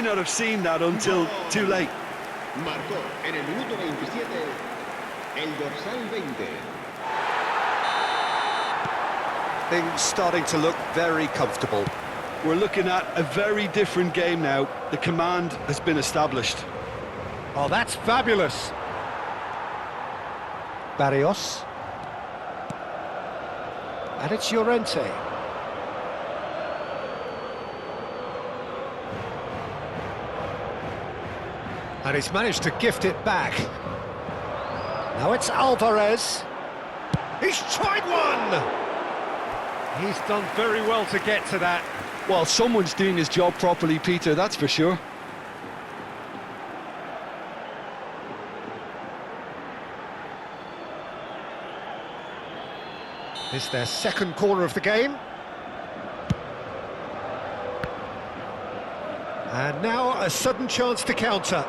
not have seen that until too late. Marcó en el minuto 27 el dorsal 20. Things starting to look very comfortable. We're looking at a very different game now. The command has been established. Oh, that's fabulous. Barrios. And it's Llorente. And he's managed to gift it back. Now it's Alvarez. He's tried one! He's done very well to get to that. Well, someone's doing his job properly, Peter, that's for sure. It's their second corner of the game. And now a sudden chance to counter.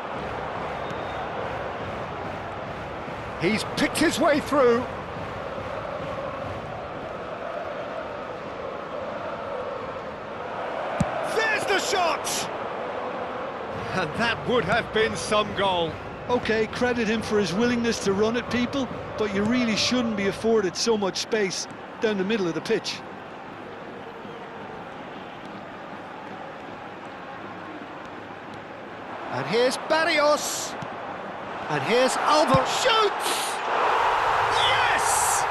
He's picked his way through. There's the shot! And that would have been some goal. OK, credit him for his willingness to run at people, but you really shouldn't be afforded so much space down the middle of the pitch. And here's Barrios. And here's Alvarez. Shoots! Yes!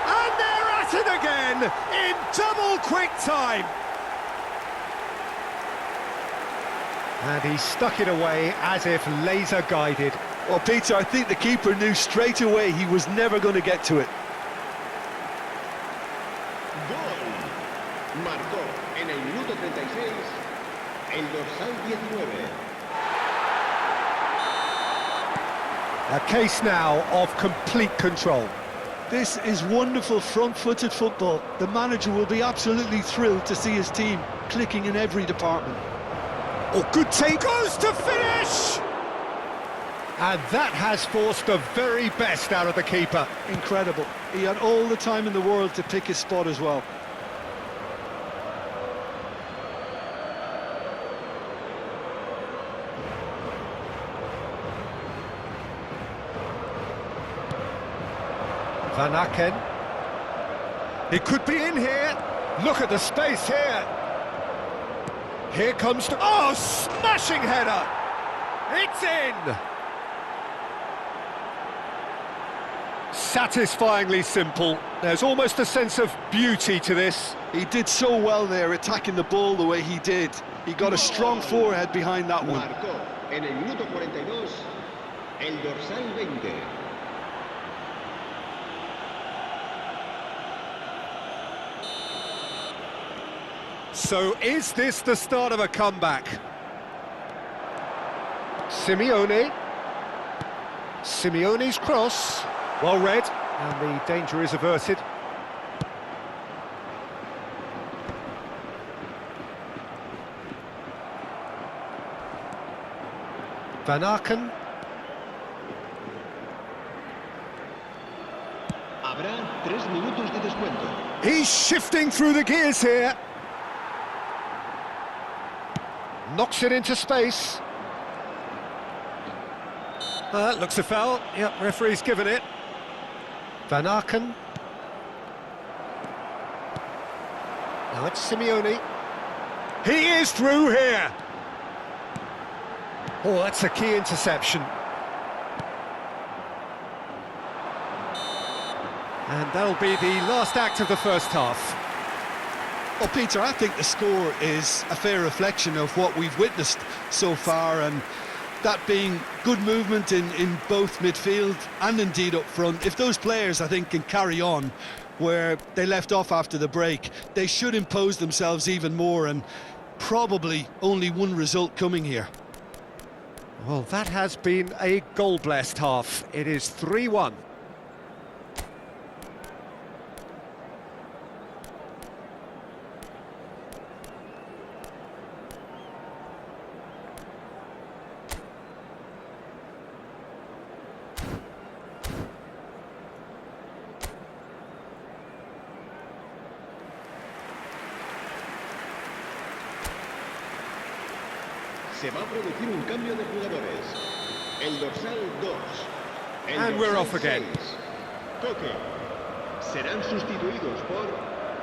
And they're at it again in double quick time. And he stuck it away as if laser guided. Well, Peter, I think the keeper knew straight away he was never going to get to it. Gol. Marcó en el minuto 36 el dorsal 19. A case now of complete control. This is wonderful front-footed football. The manager will be absolutely thrilled to see his team clicking in every department. Oh, good take, goes to finish! And that has forced the very best out of the keeper. Incredible. He had all the time in the world to pick his spot as well. Van Aken. He could be in here. Look at the space here. Here comes the... Oh, smashing header! It's in! Satisfyingly simple. There's almost a sense of beauty to this. He did so well there, attacking the ball the way he did. He got a strong forehead behind that one. Marcó en el minuto 42 el dorsal 20. So is this the start of a comeback? Simeone. Simeone's cross. Well read, and the danger is averted. Van Aken. Habrá 3 minutos de descuento. He's shifting through the gears here. Knocks it into space. Looks a foul. Yep, referee's given it. Van Aken. Now it's Simeone. He is through here. Oh, that's a key interception. And that'll be the last act of the first half. Well, Peter, I think the score is a fair reflection of what we've witnessed so far, and that being good movement in both midfield and indeed up front. If those players, I think, can carry on where they left off after the break, they should impose themselves even more, and probably only one result coming here. Well, that has been a goal-blessed half. It is 3-1. Se va a producir un cambio de jugadores. El dorsal 2. El And we're dorsal off again. 6. Coque. Serán sustituidos por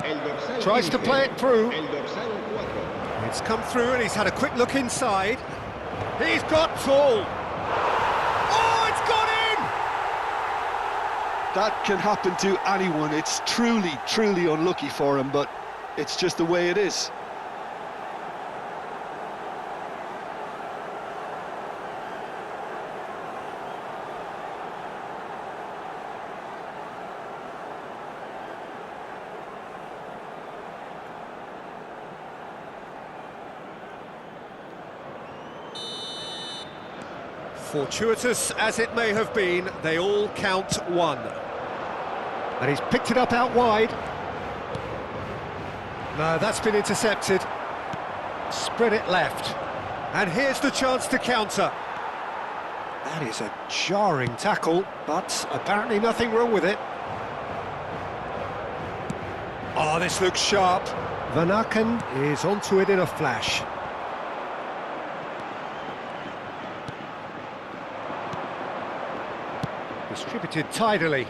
el dorsal Tries to 15, play it through. El dorsal 4. It's come through and he's had a quick look inside. He's got tall. Oh, it's gone in! That can happen to anyone. It's truly, truly unlucky for him, but it's just the way it is. Fortuitous as it may have been, they all count one. And he's picked it up out wide. No, that's been intercepted. Spread it left. And here's the chance to counter. That is a jarring tackle, but apparently nothing wrong with it. Oh, this looks sharp. Van Aken is onto it in a flash. Distributed tidily.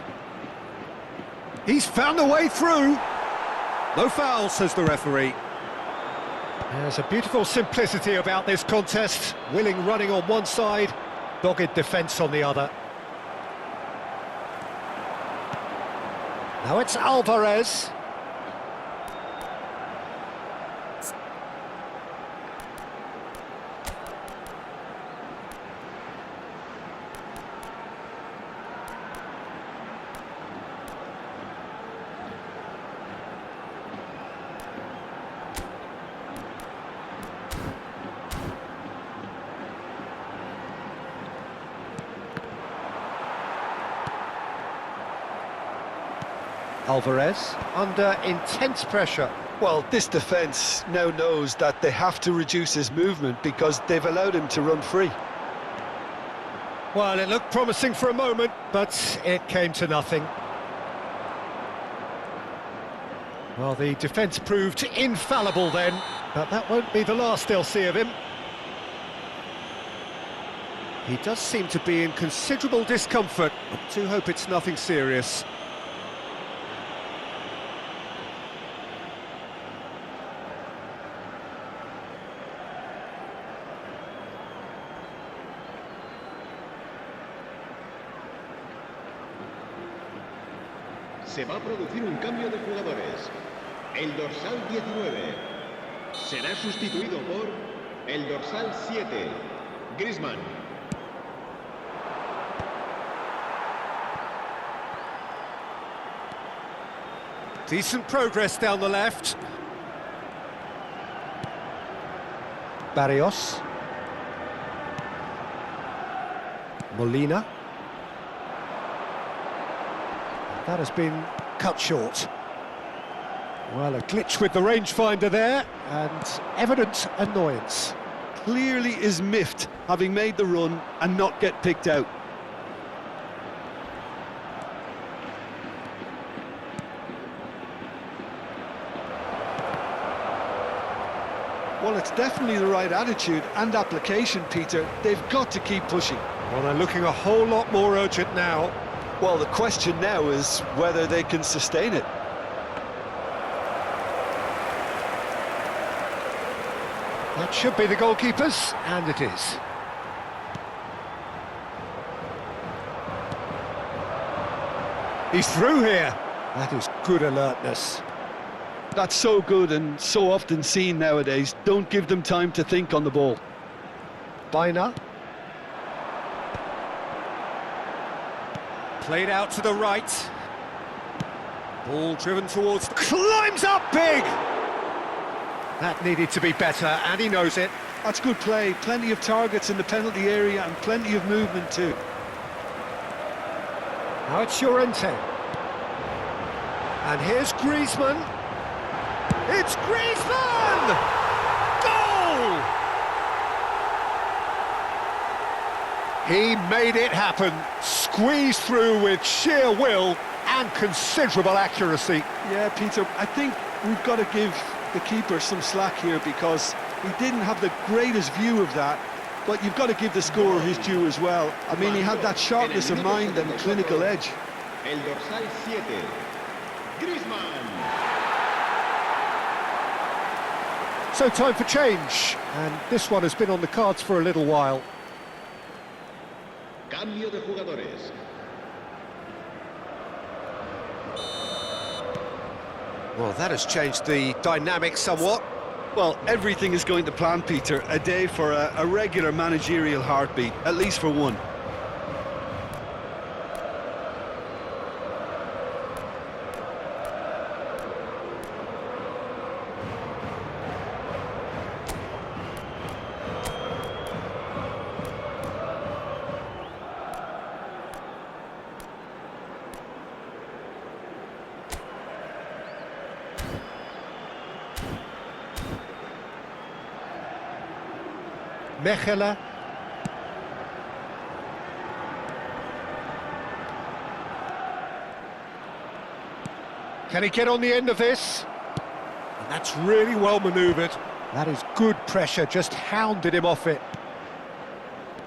He's found a way through. No foul, says the referee. There's a beautiful simplicity about this contest. Willing running on one side, dogged defence on the other. Now it's Alvarez. Alvarez under intense pressure. Well, this defence now knows that they have to reduce his movement because they've allowed him to run free. Well, it looked promising for a moment, but it came to nothing. Well, the defence proved infallible then, but that won't be the last they'll see of him. He does seem to be in considerable discomfort. I do hope it's nothing serious. Se va a producir un cambio de jugadores. El dorsal 19 será sustituido por el dorsal 7, Griezmann. Decent progress down the left. Barrios. Molina. That has been cut short. Well, a glitch with the rangefinder there, and evident annoyance. Clearly is miffed, having made the run and not get picked out. Well, it's definitely the right attitude and application, Peter. They've got to keep pushing. Well, they're looking a whole lot more urgent now. Well, the question now is whether they can sustain it. That should be the goalkeepers, and it is. He's through here. That is good alertness. That's so good and so often seen nowadays. Don't give them time to think on the ball. Baina. Played out to the right. Ball driven towards... Climbs up big! That needed to be better, and he knows it. That's good play. Plenty of targets in the penalty area and plenty of movement too. Now it's Llorente. And here's Griezmann. It's Griezmann! Goal! He made it happen. Squeezed through with sheer will and considerable accuracy. Yeah, Peter, I think we've got to give the keeper some slack here because He didn't have the greatest view of that, but you've got to give the scorer his due as well. I mean, he had that sharpness of mind and clinical edge. El dorsal 7, Griezmann. So time for change, and this one has been on the cards for a little while. Cambio de jugadores. Well, that has changed the dynamic somewhat. Well, everything is going to plan, Peter. A day for a regular managerial heartbeat, at least for one. Mechela. Can he get on the end of this? And that's really well manoeuvred. That is good pressure, just hounded him off it.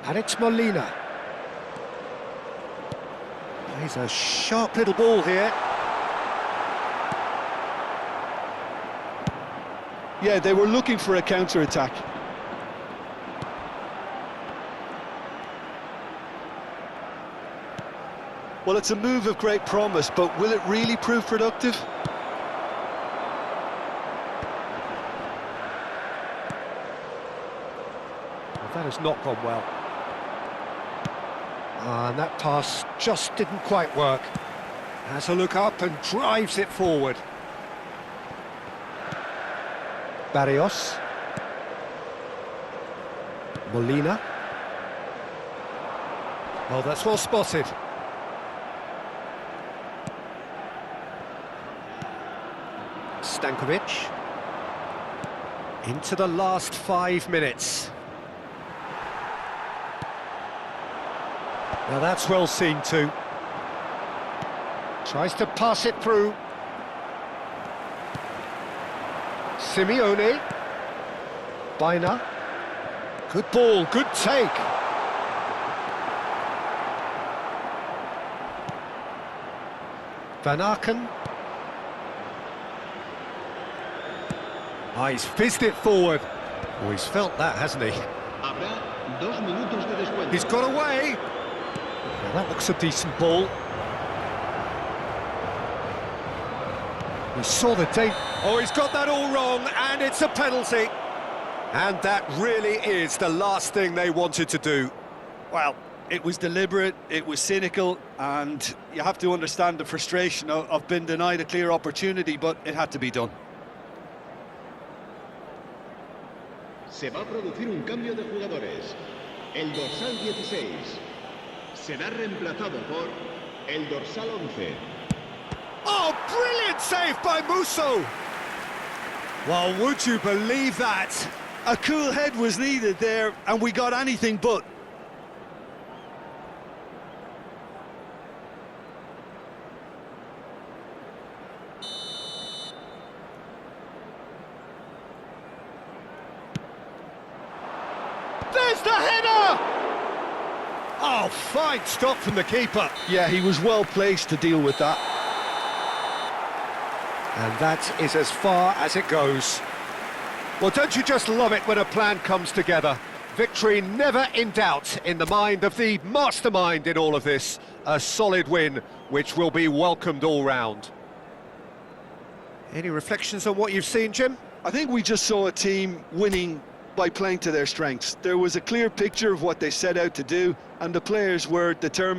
Alex Molina. Plays a sharp little ball here. Yeah, they were looking for a counter-attack. Well, it's a move of great promise, but will it really prove productive? Well, that has not gone well. And that pass just didn't quite work. Has a look up and drives it forward. Barrios. Molina. Well, that's well spotted. Stankovic. Into the last 5 minutes. Now that's well seen too. Tries to pass it through. Simeone. Bina. Good ball, good take. Van Aken. He's fizzed it forward. Oh, he's felt that, hasn't he? Habrá 2 minutos de descuento. He's got away. Now that looks a decent ball. He saw the date. Oh, he's got that all wrong, and it's a penalty. And that really is the last thing they wanted to do. Well, it was deliberate, it was cynical, and you have to understand the frustration of being denied a clear opportunity, but it had to be done. Se va a producir un cambio de jugadores. El dorsal 16 será reemplazado por el dorsal 11. Oh, brilliant save by Musso! Well, would you believe that? A cool head was needed there, and we got anything but. There's the header! Oh, fine stop from the keeper. Yeah, he was well placed to deal with that. And that is as far as it goes. Well, don't you just love it when a plan comes together? Victory never in doubt in the mind of the mastermind in all of this. A solid win, which will be welcomed all round. Any reflections on what you've seen, Jim? I think we just saw a team winning by playing to their strengths. There was a clear picture of what they set out to do, and the players were determined